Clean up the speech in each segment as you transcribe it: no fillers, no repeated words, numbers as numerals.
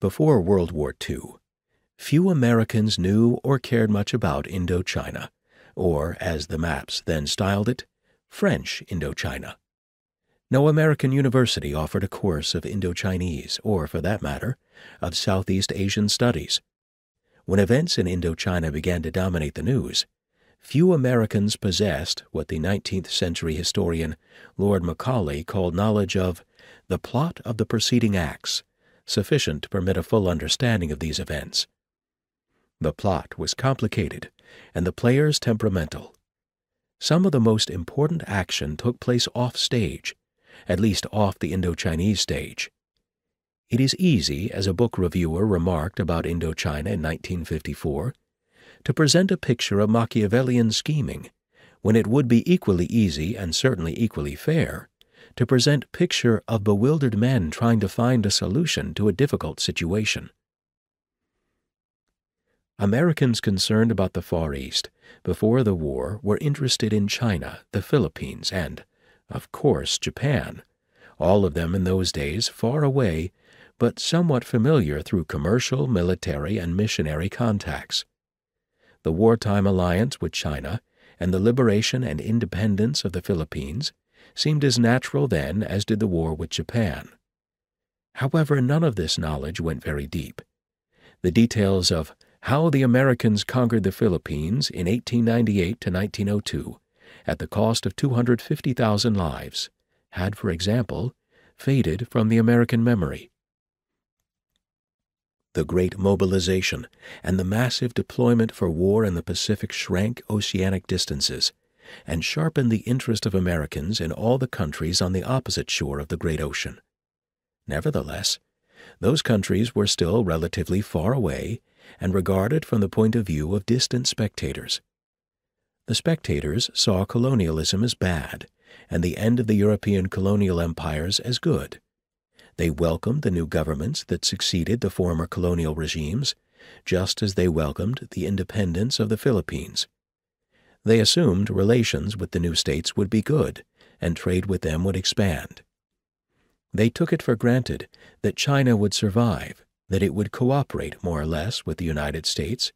Before World War II, few Americans knew or cared much about Indochina, or, as the maps then styled it, French Indochina. No American university offered a course of Indochinese, or, for that matter, of Southeast Asian studies. When events in Indochina began to dominate the news, few Americans possessed what the 19th century historian Lord Macaulay called knowledge of the plot of the preceding acts, sufficient to permit a full understanding of these events. The plot was complicated, and the players temperamental. Some of the most important action took place off-stage, at least off the Indochinese stage. It is easy, as a book reviewer remarked about Indochina in 1954, to present a picture of Machiavellian scheming, when it would be equally easy and certainly equally fair to present picture of bewildered men trying to find a solution to a difficult situation. Americans concerned about the Far East before the war were interested in China, the Philippines, and, of course, Japan, all of them in those days far away but somewhat familiar through commercial, military, and missionary contacts. The wartime alliance with China and the liberation and independence of the Philippines seemed as natural then as did the war with Japan. However, none of this knowledge went very deep. The details of how the Americans conquered the Philippines in 1898 to 1902 at the cost of 250,000 lives had, for example, faded from the American memory. The great mobilization and the massive deployment for war in the Pacific shrank oceanic distances and sharpened the interest of Americans in all the countries on the opposite shore of the great ocean. Nevertheless, those countries were still relatively far away and regarded from the point of view of distant spectators. The spectators saw colonialism as bad and the end of the European colonial empires as good. They welcomed the new governments that succeeded the former colonial regimes, just as they welcomed the independence of the Philippines. They assumed relations with the new states would be good, and trade with them would expand. They took it for granted that China would survive, that it would cooperate more or less with the United States,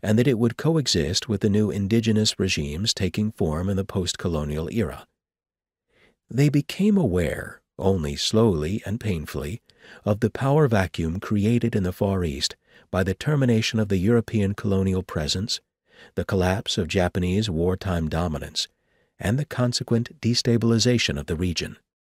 and that it would coexist with the new indigenous regimes taking form in the post-colonial era. They became aware, only slowly and painfully, of the power vacuum created in the Far East by the termination of the European colonial presence, the collapse of Japanese wartime dominance, and the consequent destabilization of the region.